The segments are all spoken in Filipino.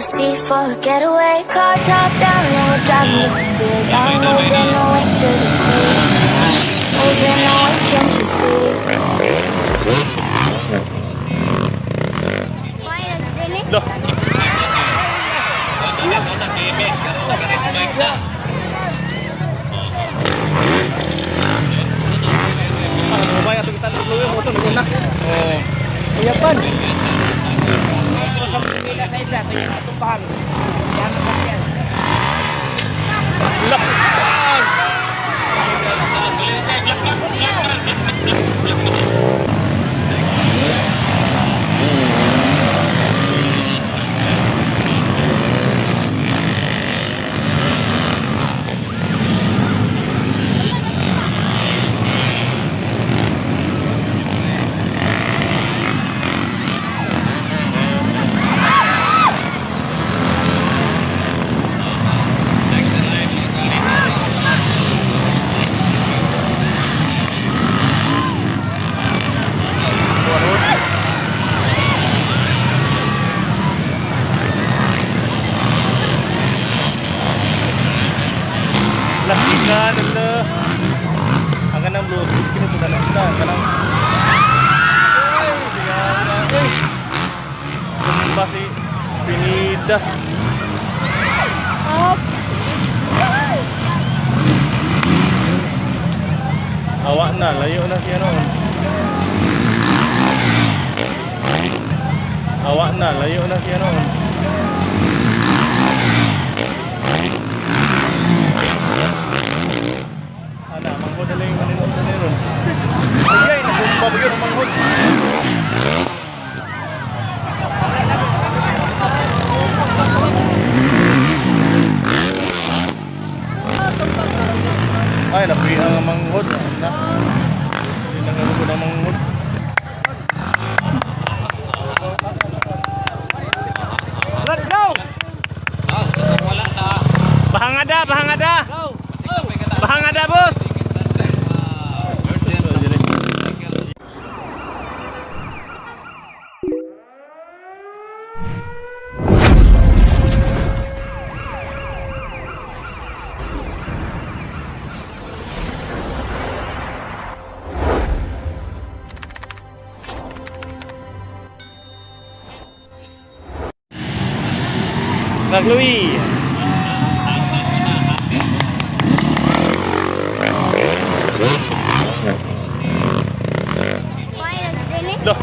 sea for a getaway. Car top down and we're driving just to feel young. Moving away to the sea. Moving away, can't you see? Loh. Mabaya ito kita dulu yung motor na. Oh. Iyapan. Terus sa pila sa isa, ito yung atupahan. Yan ang bakyan. Lakpan! Lakikan ito. Ang ganang Bluetooth kinutunan na ito. Ang ganang Sumba si Pinida. Awak na, layo na siya noon. Awak na, layo na siya noon. Ana, manghod na lang yung maninod na nilon. Ayay, nabumba ba yun ang manghod? Ay, napihan ang manghod. Hindi nangalugod ang manghod. Let's go! Bahangada, bahangada! Bahangada, bos! Kak Louie. Loh.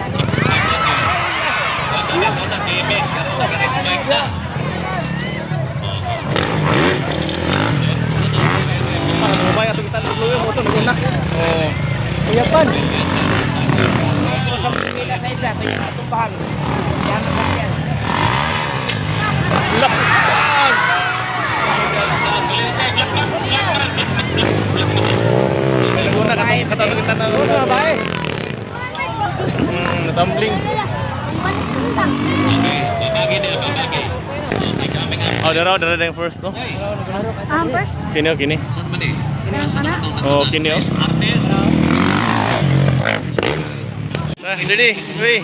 Mabaya ito kita dulu yung motor na. Oh. Iyapan. Terus sa pila sa isa, ito yung atupahan. Yan ang bakyan. Lakpan! May naguna katulog kita na babae. Tumbling. Oh, dara yung first no? First? Kini oh, kini. Oh, kini oh. Nah, ini nih, wih.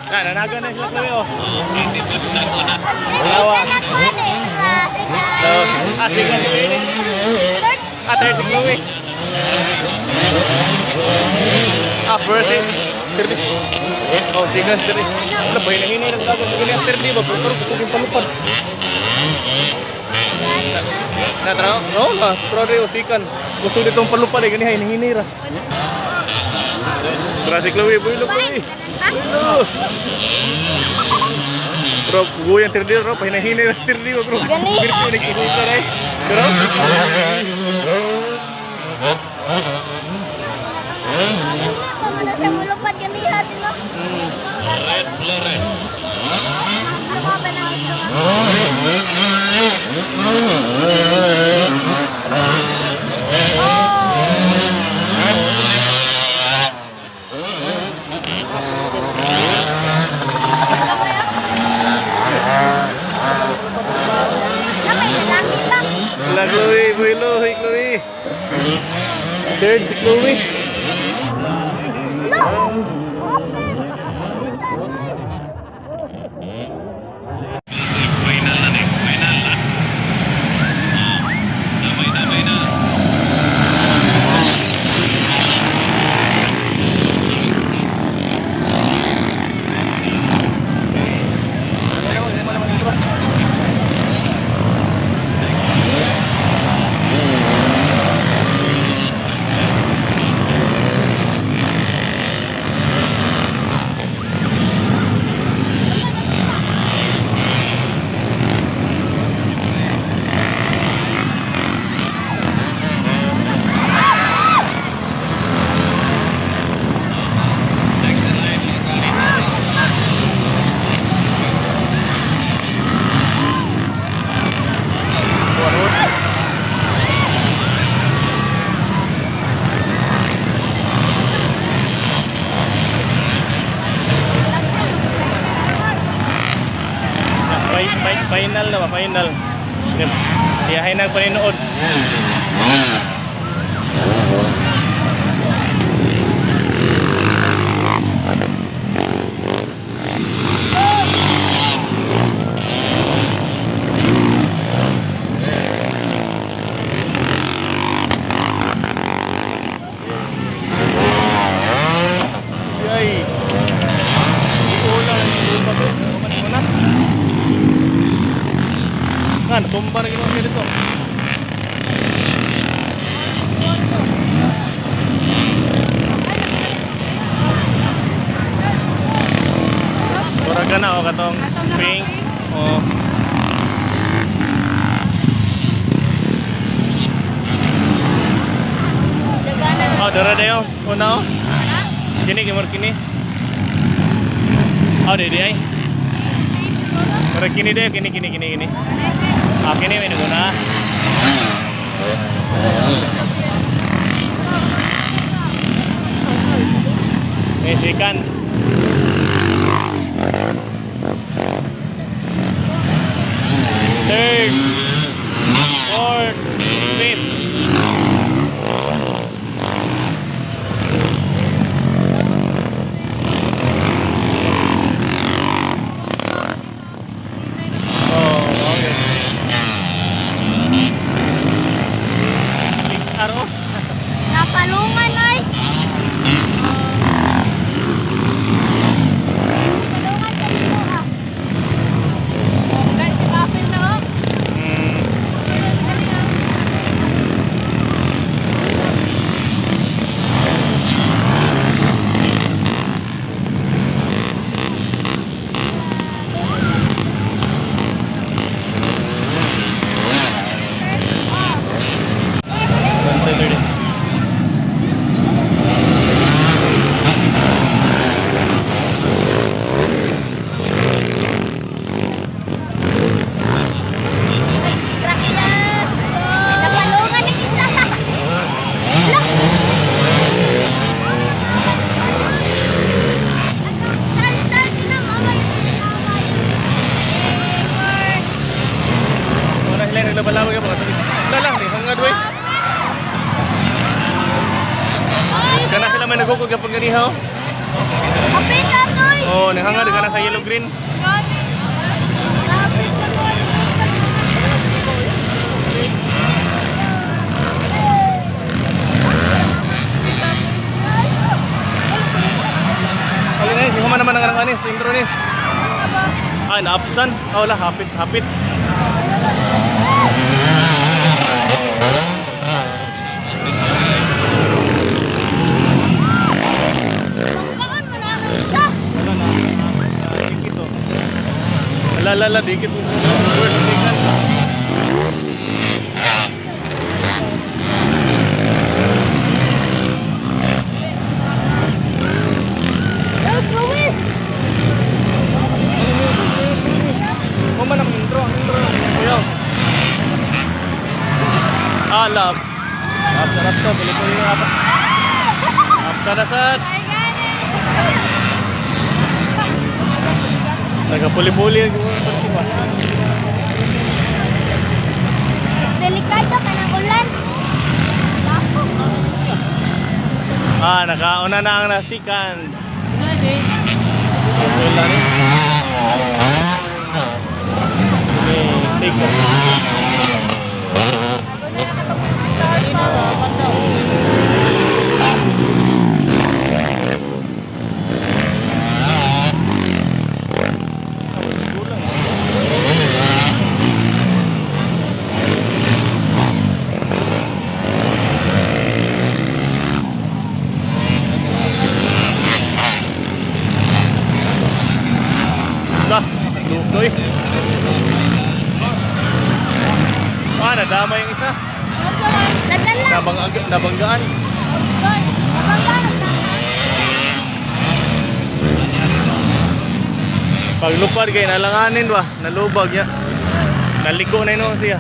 Nah, nanaga na sila kayo. Dalawa. Asigan si Pili. Third si Chloe. First si Tirdi. Oh, sigan si Tirdi. Wala ba, hinahinay ng dagat. Sige niya Tirdi ba? Pero kung palupad. Natraw? Oo nga, pero rin usikan. Gusto ditong palupad eh, ganihay, hinahinay ra. Tara si Chloe, builo Chloe. Builo. Bro, guyan Tirdi bro, pahinahinay na si Tirdi bro. Ganito nag-ihinay rin. Pero? Siya mulupad kami natin, no? Red Flores. Chloe, builo, Chloe. Chloe. Final na nih, final na. Damay-damay na. Section line, Final na ba? Final. Iyahay na paninood. Yay! Ulang, ulang. Kan, tumba na ginawa dito. Murag ka na o katong pink. O. Oh, dara dayo. Una o. Kini, gimor kini. Oh, di ay. Murag kini dayo, kini. Ah, kini may naguna. May second. Third. Fourth. Fifth. Aro. Napalungan ay. Napalungan sa ito ah. Guys, si Kapil na oh. Napalungan ng isa. Start na mamay. Wala sila naglabalawag ka mga tuloy. Wala lang, hangad wey. Kana sila may nagukog kapag ganihaw. Kapit na toy. Oh, nahangad kana sa yellow green. Alin eh, si Human naman ang anis, synchronous. Ah, na-absan. Ah, wala, hapit. Pagkaon mo na ang isa. Wala na, dikit oh. Lala, dikit. Human ang intro. Ayaw. Ah, love. Sarap to, bili ko yung apat. Aptarasat. Nagapuli-puli ang pagsipa. Delikado ka ng ulan. Nakauna na ang nasikan. Wala rin. Take Lutoy. Nadama yung isa. Nabanggaan. Paglupad kayo, nalanganin ba? Nalubag ya. Naliko na yun siya.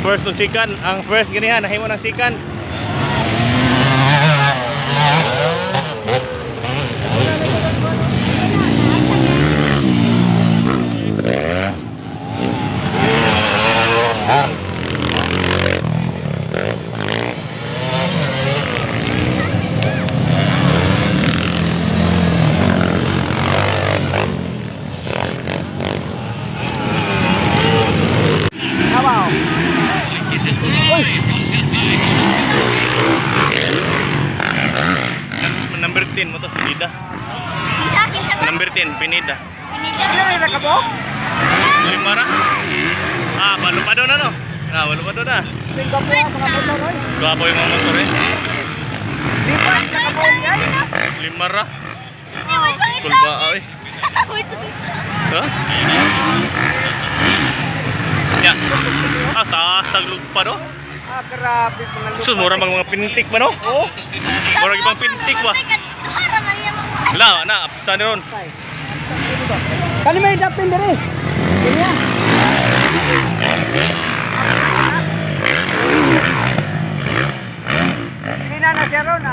First to sikan, ang first ganihan, nahimo ng sikan. Number 10 mo to, Pinida. Number 10, Pinida. Pinida ka po? Limara? Balupado na no? Balupado na. Gwapo yung mga motor eh. Limara? Kulbaa eh. Ha? Ya. Taas pa no? Grabe mga lupa. Sus, mura mga pintik ba no? Oo. Mura ibang pintik ba? Wala, na, saan ron? Kani may dapin diri. Kanya. Hindi na siya ron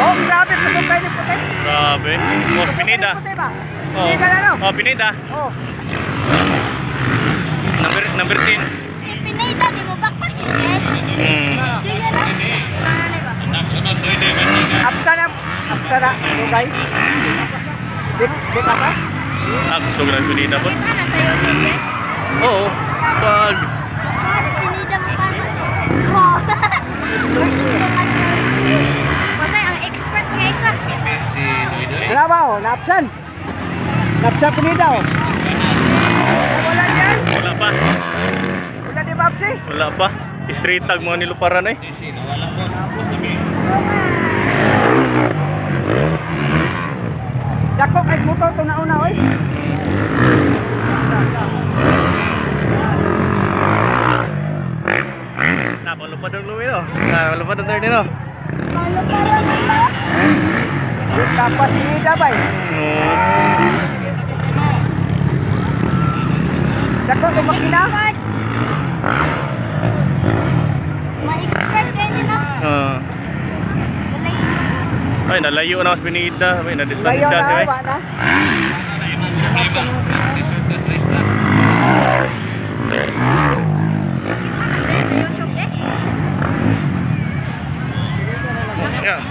Oh, grabe sa kayo ni puti. Grabe. Oh, Pinida. Oh. Pinida na no? Oh, Pinida. Oh. Number 10. Pinida, di mo backpack yun. Diyan na. Apsara. Okay. Di ka pa? Gusto ko ng Pinida po. Kita na sa'yo, Pinida. Oo. Pag. Pinida mo pa. Wow. Patay, ang expert nga isa. Wala ba Napsan? Napsan Pinida Wala yan? Wala pa. Wala di Babsi? Wala pa. Straight tag mo niluparan eh. Dako kahit motor ito na una oy. Napalupad ang lumino. Napalupad ang turn nino. Tapos Pinida ba Dako kay makina? Ma-expert kayo nila. Ay, nalayo na mas Pinida. Ay, na-distance Layo siya. na ba na? Yeah.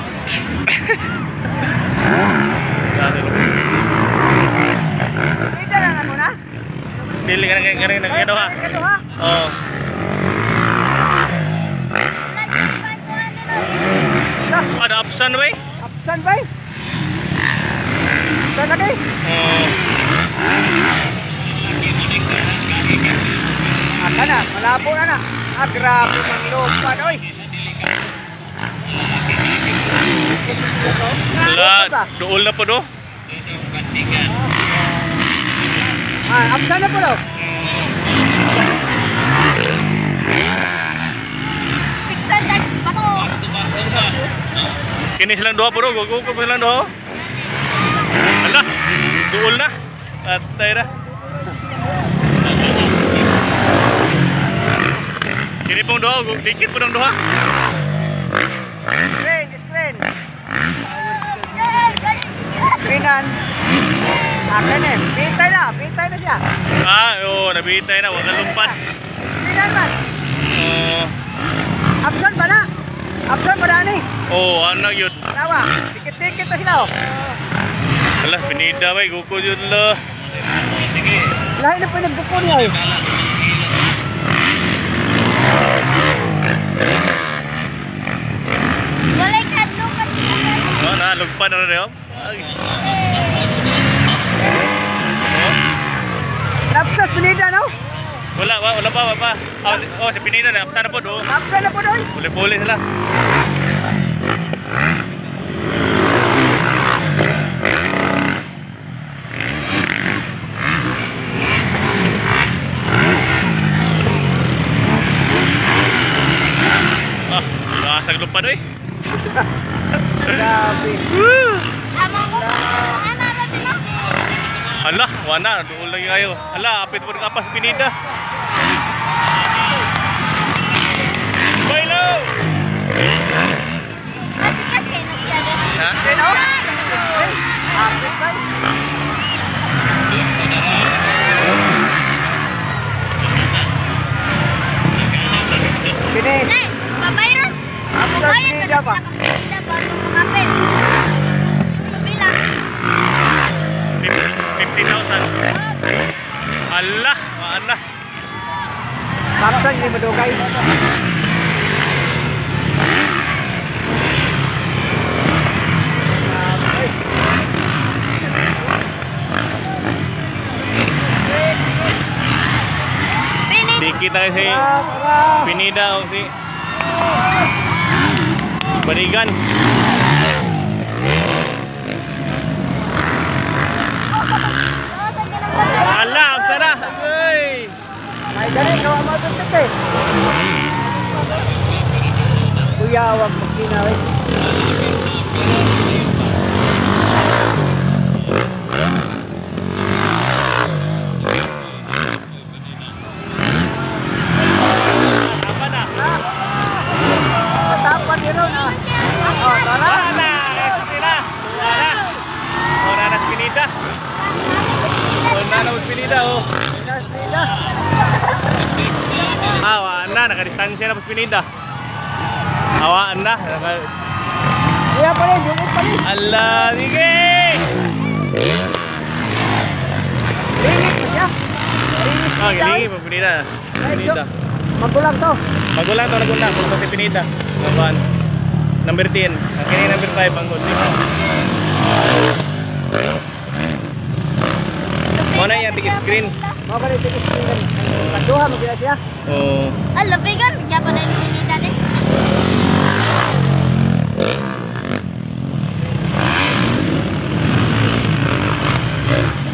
Pinida na nga muna? Dili ka nang ha. Ito ha? Oo. Ada option ba? Apsan ba? Apsan lagi? Aka na, malabo na. Grabe ng lupa oy. Wala, dool na po do. Apsan na po daw. Pixel tag, bato. Kini silang doha po do. Gugu ko silang doha. Ala, dool na. Atay na. Kini pong doha, dikit po ng doha. Screen. Screenan. Akin eh. Pitay na siya. Oo, nabitay na, wag kang lumpan. Screenan man. Absent ba na? Absent ba na ni? Oo, ano yun? Tawa. Dikit-dikit na sila oh. Alah, pinida ba, guko yun lo. Sige. Lahat na po nagbuko niya eh. Walay kadlong ka dito. Na, lumpan na rin. Lapsas pinida no? Wala pa. Si pinida na, sana po do. Absent na po doon. Puli-puli sila. Nakasag lumpan eh. Grabe. Tama ko. Ano rin na? Hala, wana, doon lagi kayo. Hala, apit po kapas pinida. Bailo! Masikat kayo na siya rin. Ha? Sino? Absent ba? Finish. Nay, babayran. Absent Babayran pinida ka pa. na sa kapitida bago makapit. Yung bilang. 50,000. Hala, maana. Absent ni Madugay. Finish. Dikit na si Pinida o si Barigan. Hala, ang sara. Ay. Ay, dali, gawa mo ito tete. Kuya, huwag magsinawin. Apa na? Matapan niyo ron, ah. Oh, tara. Wala, sila. Wala. Wala na si Pinida. Wala na si Pinida oh. Pinida. Wala, nakadistansya na po si Pinida. Hawaan na. Kuya pa rin, yung pa rin. Ala, sige! Limit mo siya. Gilingi po Pinida. Pinida. Magulang to. Magulang to, nagulang. Kung si Pinida. Naban. Number 10. Ang kini number 5 ang goal. Mana yang ticket screen? Mga balik ticket screen kan. Kanduha mo sila siya. Oh. Ala, vegan. Kaya pa na yung pinita din.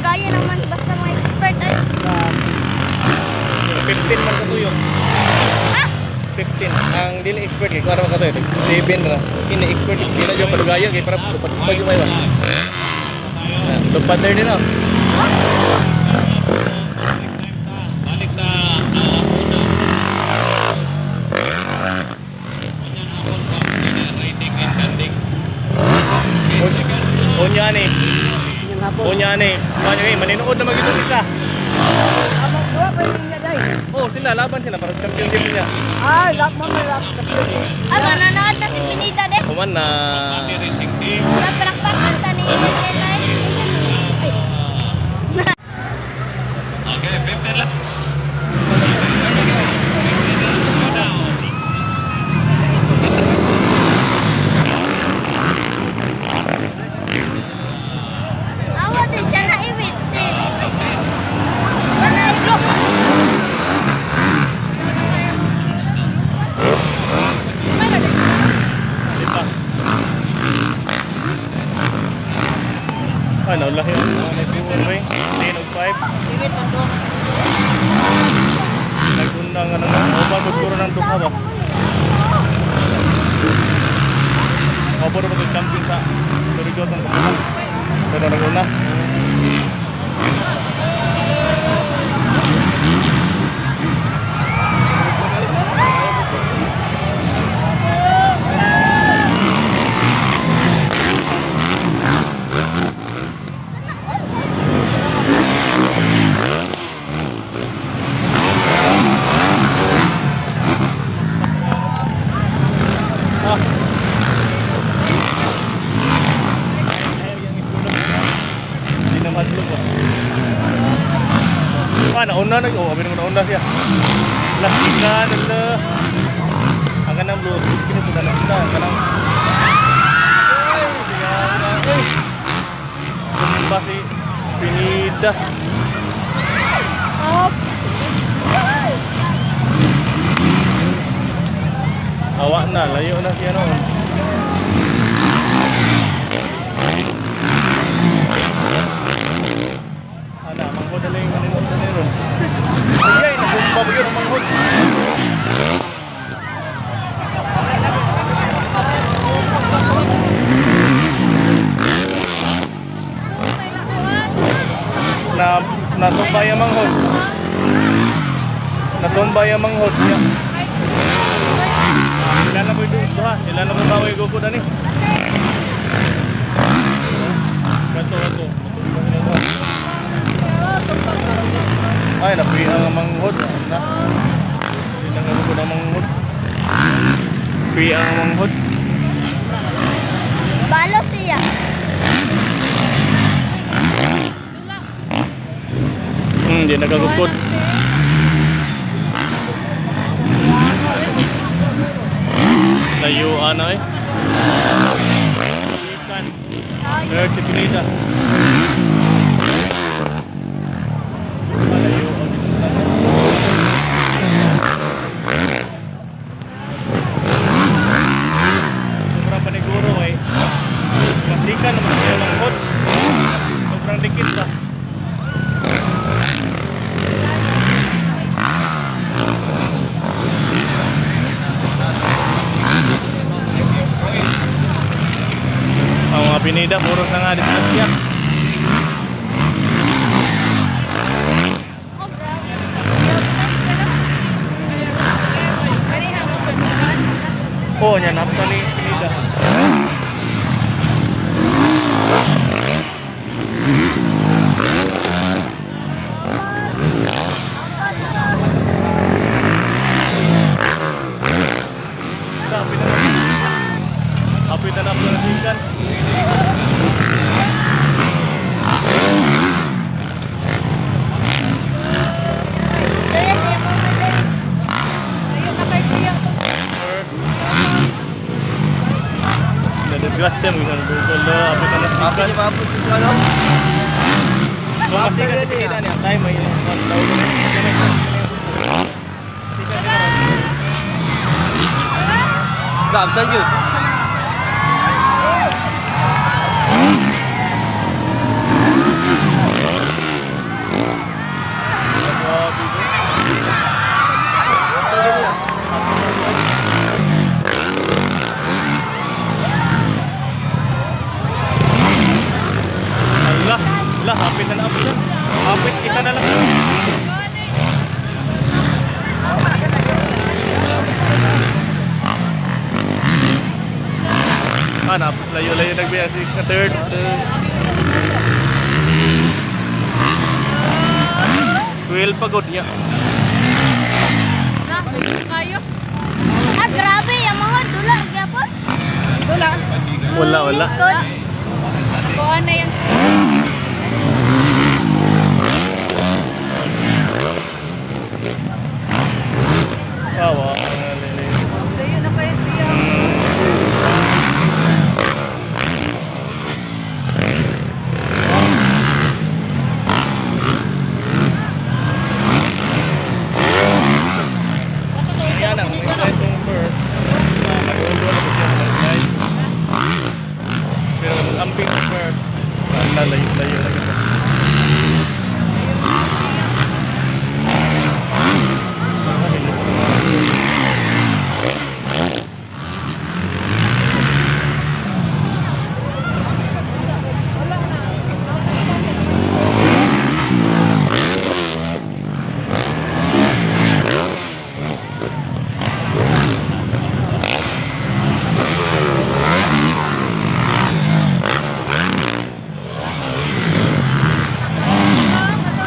Gaya naman basta mga expert ay. 15 man ka tuyo. Ah! 15. Ang dili expert kay kuara ka tuyo. 7 na. Ini expert dili jo padugaya kay para pag may ba. Tupat din no. Balik na riding and landing. Unya ni. Yung hapon. Unya ni. Kanya kay maninood na magito isa. Amo dua pa rin niya day. Oh, sila laban sila para championship niya. Ay, lap mo may lap. Ah, manonood na si pinita din. Kuman na. Bani racing team. Napalakpak kanta ni Elay. Okay, 15 laps. There we go. 15 laps to down. Awa din siya na iwit din. Manalo. Di pa. Ay, naulahi yun. Nag-uway. 10 og 5. Limit ng doon. Nagundang ano na. Oba, magturo ng duha ba? Oba, rin mag-camping sa Dorigot ng Kapitan. Pero naguna. nauna na. Oh, abin mo nauna siya. Lastikan, ala. Ang kanang Bluetooth, kinutunan lang sila. Ang kanang... Ay, siya na. Ay. Tumba si Pinida. Awa na, layo na siya noon. Ana, manghod na lang yung maninod na rin. Ay, nagumpa mo yun ang manghod. Natumbay ang manghod. Natumbay ang manghod niya. Ilan na mo yung duha? Ilan na mo ba yung gukod ani? Gato. Ay, napi ang manghod. Ilan na gukod ang manghod. Napi ang manghod. Balo siya. Hindi nagagukod. Layuan na eh. Ikan. Meron si Pinida. Layuan. Sobrang paniguro eh. Mastikan naman siya ng hot. Sobrang dikit ba? Ang mga Pinida, puro na nga diskasyak. Oo, yan, hapta ni Pinida. Happy na lang ng ikan. Nadisgrasya mo isang Google lo. Happy na lang ng ikan. Kung masikan sa Pinida niya, tayo may Gabsan yun. Lah, hapit na lang po yan. Hapit kita na lang. Napos layo-layo nagbiya sa third. Well, pagod niya. Grabe, yung mga dula, gyapon. Dula. Wala. Kuha na yan. Wow. Layo na kayo siya. Yan ang may slide kong bird. Mag-ulo na po siya sa slide. Pero amping ang bird. Layo na kita.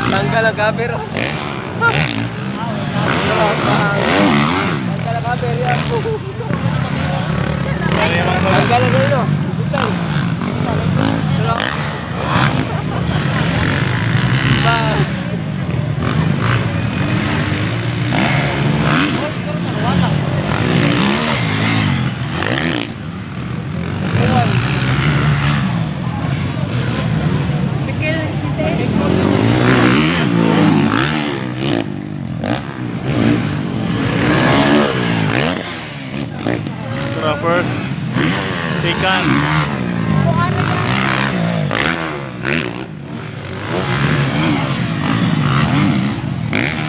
Tanggal ang cover. Tanggal ang cover yan. Tanggal ang cover.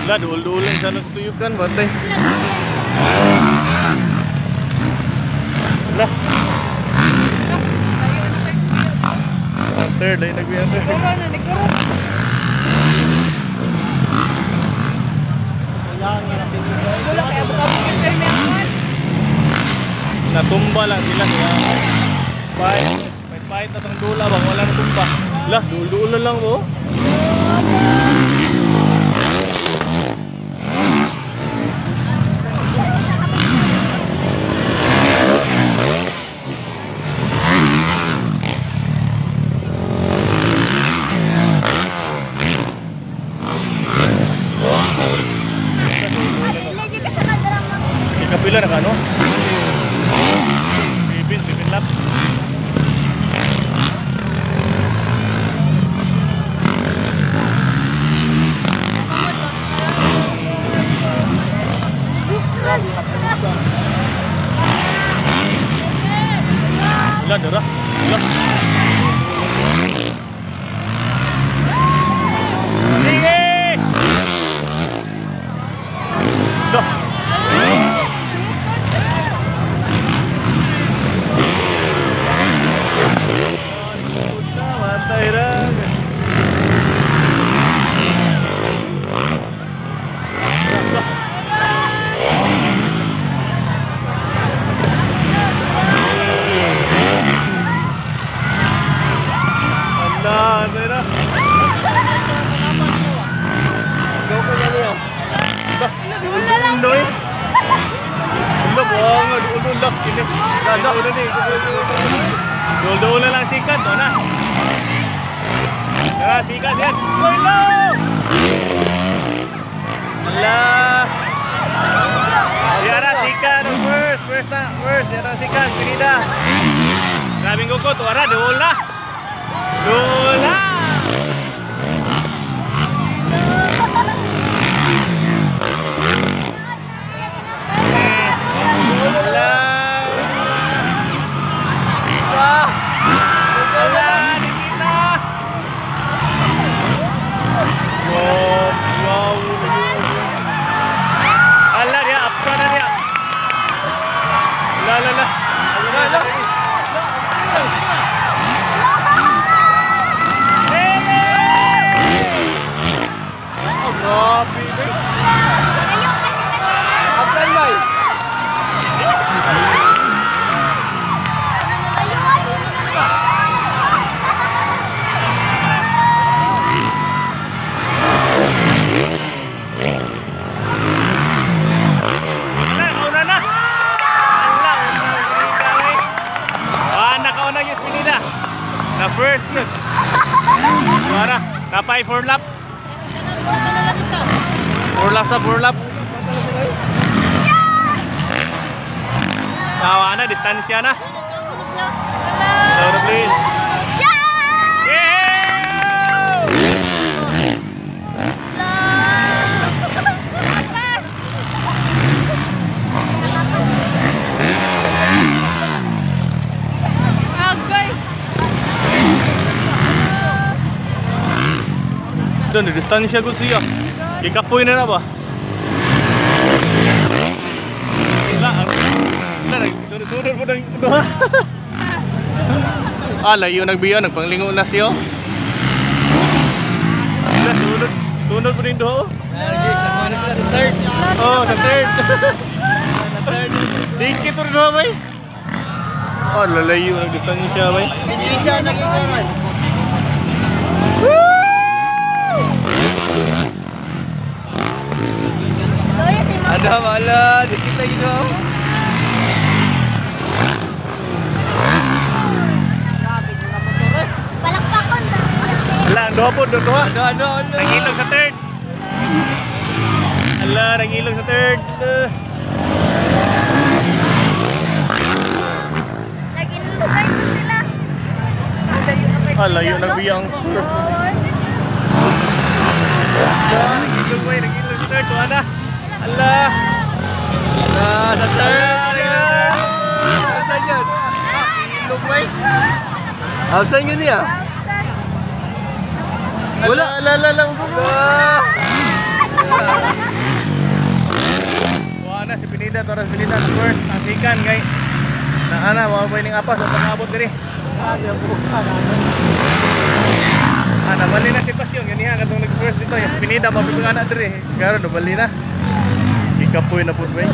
Wala, duol-duol lang siya nagtuyukan, batay. Wala. Third, ay nagbiyan third. Natumba lang sila kaya pahit na tang dula bang wala na tumba. Lah, duol-duol na lang mo. Lagi ka sa kadrama. Ikapila na ka, no? Bibin lap. Wala, darah. Wala. Sige! Dah. Matay rin. Allah, matay rin. Gawa ko yan yan. Dah. Ulo eh. Ulo, buwang. Ulo lang. Ulo na ni. Ulo na lang sikat. O na. Tara, sikat yan. Ulo! Allah. Yara, sikat. First. Yara, sikat. Pinida. Grabing kukot. Wara, dola. Dola! Na first yun. Mara, napay 4 laps. 4 laps na 4 laps. Tawa na, distansya na. Sorry please. Doon, distansya ko siya. Ikapoy na ba? Sunod po ng doha. Layo nagbiya, nagpanglingo na siya. Sunod po din doha. Sa third. Oh, sa third. Dikit po rin doha ba? Lalayo, nagdistansya ba? Ada malah, dikit lagi dong. Palakpakan ba? Ala, doha po, doha. Nangilog sa third. Ala, nangilog sa third. Nag-inulugay ko sila. Layo nagbiyang. Nangilog ba, nangilog sa third. Doha na. Allah. Sa third. Saan yun? Nangilog ba? Saan yun niya? Wala. Pinida, Torres Pinida, first, ang sikan kay na ana, mabay ning apas, ang pag-abot diri. Nabali na si Pasyon, ganihan katong nag-first dito, yung Pinida, mabibig anak diri. Karo, nabali na. Ikapoy na po ba?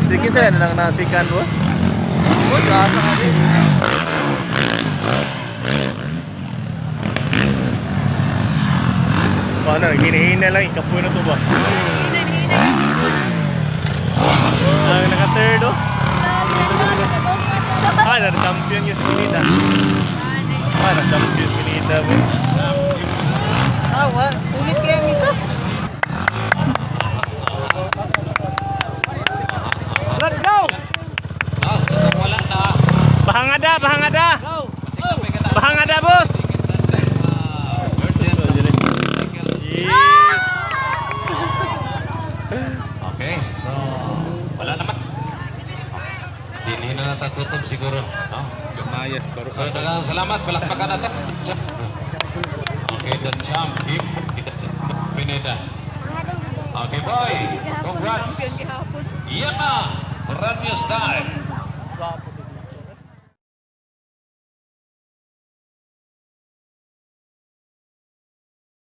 Sige sila na lang nasikan boss. Boss, asa ka din. Paano, hinihina lang, ikapoy na to ba? Ang naka-third oh. Na-champion yung Pinida. Na-champion yung Pinida ba? Sulit kaya ang isa. Let's go! Wala na. Bahangada, bahangada! Bahangada boss! Okay, so wala naman. Dinhin na natutup siguro, no? Lumayas baro. So daghang salamat, palakpakan nato. Okay, the champ, him, Pineda. Okay, boy, congrats. Yan na, radio style.